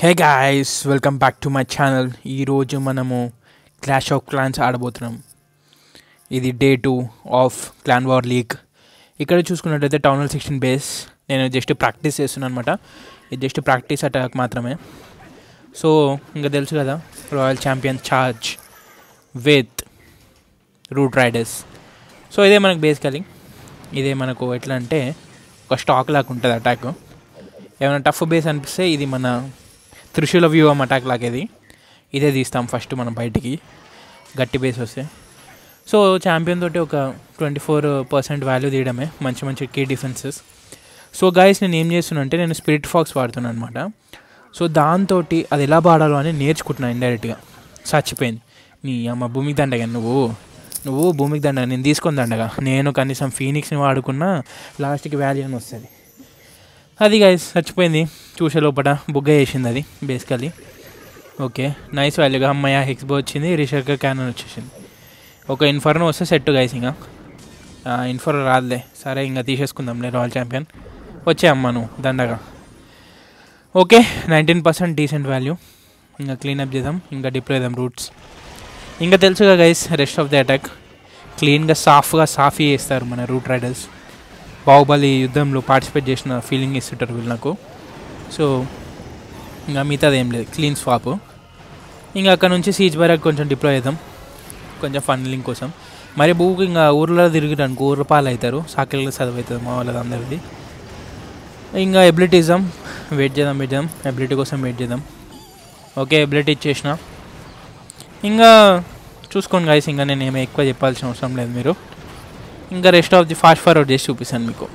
Hey guys, welcome back to my channel. ఈరోజు మనము clash of clans ఆడబోతున్నాం. ఇది day 2 of clan war league. ఇక్కడ చూసుకున్నట్టయితే టౌన్ హాల్ 16 బేస్ నేను జస్ట్ ప్రాక్టీస్ చేస్తున్నాను అనమాట. ఇది జస్ట్ ప్రాక్టీస్ అటాక్ మాత్రమే. సో ఇంకా తెలుసు కదా, royal champion charge with root riders. So ఇదే మనకు బేసికలీ ఇదే మనకు ఎట్లా అంటే ఒక స్టాక్ లాగా ఉంటుంది అటాక్. ఏమైనా టఫ్ బేస్ అనిపిస్తే ఇది మన త్రిశూల వ్యూహం అటాక్ లాగేది. ఇదే తీస్తాం ఫస్ట్ మనం బయటికి గట్టి బేస్ వస్తే. సో ఛాంపియన్ తోటి ఒక 24% వాల్యూ తీయడమే, మంచి మంచి కీ డిఫెన్సెస్. సో గైస్ నేను ఏం చేస్తున్నా అంటే నేను స్పిరిట్ ఫాక్స్ వాడుతున్నాను అనమాట. సో దాంతో అది ఎలా వాడాలో అని నేర్చుకుంటున్నాను ఇండైరెక్ట్గా. చచ్చిపోయింది నీ అమ్మ భూమికి దండగా. నువ్వు భూమికి దండగా, నేను తీసుకొని దండగా. నేను కనీసం ఫీనిక్స్ని వాడుకున్నా లాస్ట్కి వాల్యూ అని వస్తుంది. అది గైస్ చచ్చిపోయింది. చూసే లోపల బుగ్గ చేసింది అది బేసికలీ. ఓకే నైస్ వాల్యూగా అమ్మాయి హెక్స్బో వచ్చింది, రిషర్క క్యానన్ వచ్చేసింది. ఒక ఇన్ఫర్నో వస్తే సెట్ గైస్. ఇంకా ఇన్ఫర్నో రాదులే, సరే ఇంకా తీసేసుకుందాంలే రాయల్ ఛాంపియన్. వచ్చే అమ్మ నువ్వు దండగా. Okay 19% decent value. ఇంకా క్లీనప్ చేద్దాం, ఇంకా డిప్లో చేద్దాం రూట్స్. ఇంకా తెలుసుగా guys rest of the attack క్లీన్గా సాఫీ చేస్తారు మన రూట్ రైడర్స్. బాహుబలి యుద్ధంలో పార్టిసిపేట్ చేసిన ఫీలింగ్ ఇస్తుంటారు వీళ్ళు నాకు. సో ఇంకా మిగతాది ఏం లేదు, క్లీన్ స్వాప్. ఇంకా అక్కడ నుంచి సీజ్ బరాక్ కొంచెం డిప్లాయ్ చేద్దాం, కొంచెం ఫన్లింగ్ కోసం. మరి బూకి ఇంకా ఊర్లో తిరిగిటానికి ఊర్ల పాలు అవుతారు, సాకిల్లో చదువు అవుతుంది మా వాళ్ళది అందరిది. ఇంకా ఎబిలిటీ ఇద్దాం, వెయిట్ చేద్దాం, ఎబిలిటీ కోసం వెయిట్ చేద్దాం. ఓకే ఎబిలిటీ ఇచ్చేసిన. ఇంకా చూసుకోండి గైస్, ఇంకా నేను ఏమీ ఎక్కువ చెప్పాల్సిన అవసరం లేదు. మీరు ఇంకా rest of the fast forward చేసి చూపిస్తాను మీకు.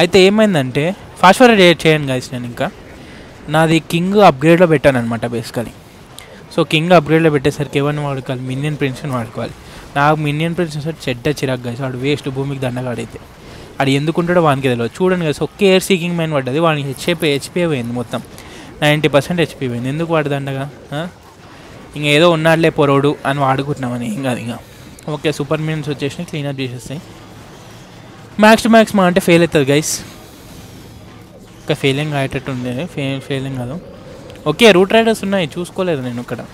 అయితే ఏమైందంటే ఫాస్ట్ ఫార్వర్డ్ చేయను గైస్. నేను ఇంకా నాది కింగ్ అప్గ్రేడ్లో పెట్టాను అనమాట బేసికలీ. సో కింగ్ అప్గ్రేడ్లో పెట్టేసరికి ఎవరిని వాడుకోవాలి, మినియన్ ప్రిన్స్ని వాడుకోవాలి. నాకు మినియన్ ప్రిన్స్ సార్ చెడ్డ చిరాకు గైస్. వాడు వేస్ట్, భూమికి దండగాడైతే. అది ఎందుకుంటాడో వానికి తెలియదు. చూడండి గైస్, ఒకే ఎయిర్ సీకింగ్ మైన్ పడ్డది, వానికి హెచ్పీ పోయింది మొత్తం. 90% హెచ్పీ పోయింది. ఎందుకు వాడు దండగా? ఇంకా ఏదో ఉన్నాడులే పొరోడు అని వాడుకుంటున్నామని. ఇంకా ఓకే సూపర్ మినియన్స్ వచ్చేసి క్లీనప్ చేసేస్తాయి. మ్యాక్స్ టు మ్యాక్స్ మా అంటే ఫెయిల్ అవుతుంది గైస్. ఇంకా ఫెయిలింగ్ అయ్యేటట్టు ఉంది, ఫెయిలింగ్ కాదు. ఓకే రూట్ రైడర్స్ ఉన్నాయి, చూసుకోలేదు నేను ఇక్కడ.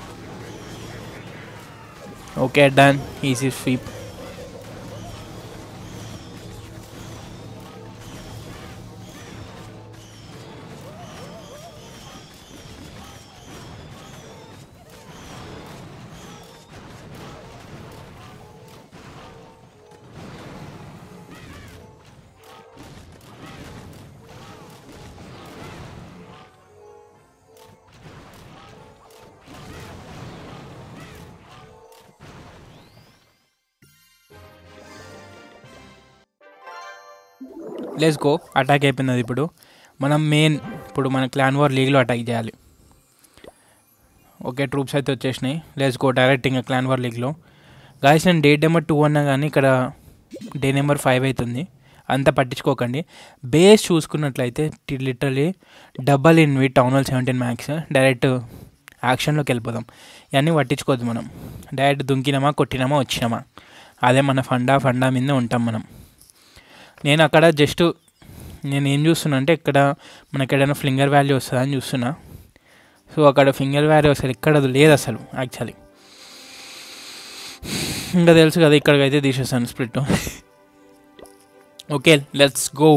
Okay done, easy sweep. Let's go. Attack అయిపోయింది అది. ఇప్పుడు మనం ఇప్పుడు మన క్లాన్ వార్ లీగ్లో అటాక్ చేయాలి. ఓకే ట్రూప్స్ అయితే వచ్చేసినాయి. లెట్స్ గో డైరెక్ట్ ఇంకా క్లాన్ వార్ లీగ్లో. గాయస్ నేను డే నెంబర్ 2 అన్నా కానీ ఇక్కడ డే నెంబర్ 5 అవుతుంది. అంతా పట్టించుకోకండి. బేస్ చూసుకున్నట్లయితే లిటరలీ డబల్ ఇన్వి టౌన్ హాల్ 17 మ్యాక్స్. డైరెక్ట్ యాక్షన్లోకి వెళ్ళిపోదాం. ఇవన్నీ పట్టించుకోవద్దు మనం. డైరెక్ట్ దుంకినామా, కొట్టినామా, వచ్చినామా, అదే మన ఫండా మీదే ఉంటాం మనం. నేను అక్కడ జస్ట్ నేను ఏం చూస్తున్నా అంటే ఇక్కడ మనకి ఏదైనా ఫింగర్ వాల్యూ వస్తుందా అని చూస్తున్నా. సో అక్కడ ఫింగర్ వాల్యూ అసలు ఇక్కడ లేదు అసలు యాక్చువల్లీ. ఇంకా తెలుసు కదా, ఇక్కడికైతే తీసేస్తాను split. Okay let's go.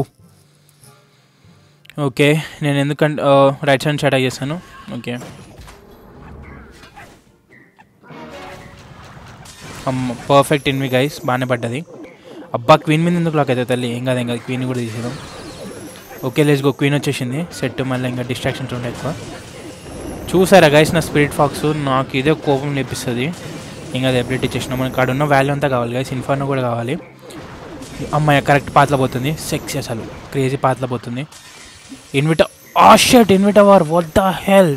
Okay నేను ఎందుకంటే రైట్ సైడ్ అటాక్ చేస్తాను. ఓకే పర్ఫెక్ట్ ఇన్వి గైస్, బాగానే పడ్డది. అబ్బా క్వీన్ మీద ఎందుకు లాక్ అవుతుంది తల్లి. ఏం కాదు క్వీన్ కూడా తీసేద్దాం. Okay let's go. క్వీన్ వచ్చేసింది సెట్. మళ్ళీ ఇంకా డిస్ట్రాక్షన్స్ ఉంటాయి ఎక్కువ. చూసారా గైస్ నా స్పిరిట్ ఫాక్స్ నాకు ఇదే కోపం లేపిస్తుంది. ఇంకా అది ఎబిలిటీ చేసిన మనకి కాడ ఉన్న వాల్యూ అంతా కావాలి గైస్. ఇన్ఫర్నో కూడా కావాలి. అమ్మాయి కరెక్ట్ పాత్రలో పోతుంది. సెక్స్ అసలు క్రేజీ పాత్రలో పోతుంది. ఇన్విటవర్ వాట్ ద హెల్.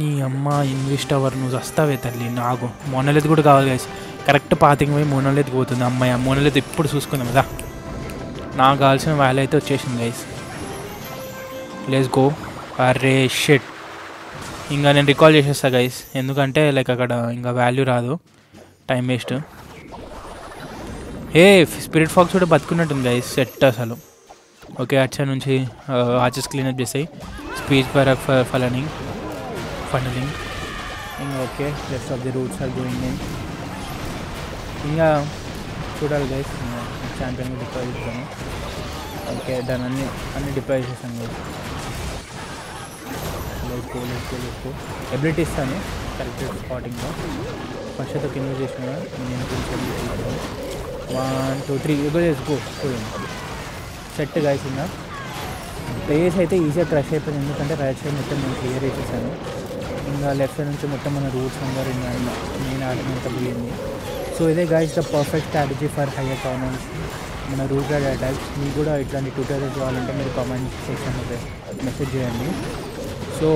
నీ అమ్మ ఇన్విస్టవర్ నువ్వు వస్తావే తల్లి. నాకు మొన్నలేదు కూడా కావాలి గైస్. కరెక్ట్ పాతింగ్ పోయి మోనోలెత్కి పోతుంది అమ్మాయి. ఆ మోనోలెత్ ఇప్పుడు చూసుకుందాం కదా. నాకు కావాల్సిన వాల్యూ అయితే వచ్చేసింది గైస్. Let's go. అరే షిట్. ఇంకా నేను రికాల్ చేసేస్తా గైస్, ఎందుకంటే లైక్ అక్కడ ఇంకా వాల్యూ రాదు, టైం వేస్ట్. స్పిరిట్ ఫాక్స్ కూడా బతుకున్నట్టుంది గైస్. సెట్ అసలు. ఓకే అచ్చా నుంచి ఆర్చెస్ క్లీనప్ చేస్తాయి. స్పీచ్ పరక్ ఫర్ ఫనలింగ్ ఇంకా okay rest of the roots are going in ఇంకా చూడాలి గైస్ ఛాంపియన్ డిప్లాయ్ చేస్తాను ఓకే దాని అన్ని డిప్లాయ్ చేస్తాను గైస్ లెట్స్ గో ఎబిలిటీ ఇస్తాను కరెక్ట్ స్పాటింగ్లో ఫస్ట్ అయితే కింద చేసిన నేను కొంచెం 1 2 3 ఇగో చేసుకో సెట్ గైస్ ఇంకా ప్లేస్ అయితే ఈజీగా క్రష్ అయిపోయింది ఎందుకంటే రైట్ సైడ్ మొత్తం నేను క్లియర్ చేసేసాను ఇంకా లెఫ్ట్ సైడ్ నుంచి మొత్తం మన రూట్స్ అందరూ ఇంకా నేను ఆడినంత పోయింది సో ఇదే guys the perfect strategy for higher tournaments మన రూట్ రైడ్ అటాక్స్ మీకు కూడా ఇట్లాంటి ట్యూటోరియల్స్ కావాలంటే మీరు కామెంట్ సెక్షన్లో మెసేజ్ చేయండి సో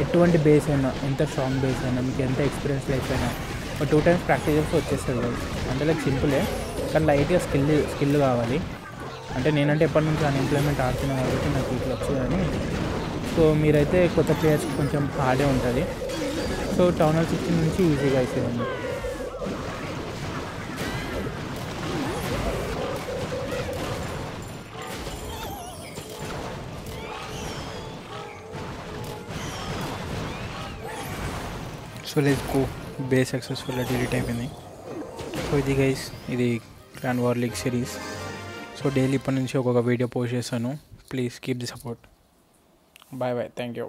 ఎటువంటి బేస్ అయినా ఎంత స్ట్రాంగ్ బేస్ అయినా మీకు ఎంత ఎక్స్పీరియన్స్ లేకపోయినా ఒక 2 times ప్రాక్టీస్ చేస్తే వచ్చేస్తుంది గైస్ అంటే లైక్ సింపులే కానీ లైట్గా స్కిల్ కావాలి అంటే నేనంటే ఎప్పటి నుంచి అన్ఎంప్లాయ్మెంట్ ఆడుతున్నాను కాబట్టి నాకు ఇట్లా వచ్చు కానీ సో మీరైతే కొత్త ప్లేయర్స్ కొంచెం హార్డే ఉంటుంది సో టౌన్ హాల్ 16 నుంచి ఈజీగా అయిపోయింది సో లెట్స్ గో బేస్ సక్సెస్ఫుల్గా డిలీట్ అయిపోయింది సో ఇది గైస్ ఇది clan war league series so daily ఇప్పటి నుంచి ఒక్కొక్క వీడియో పోస్ట్ చేస్తాను please keep the support bye thank you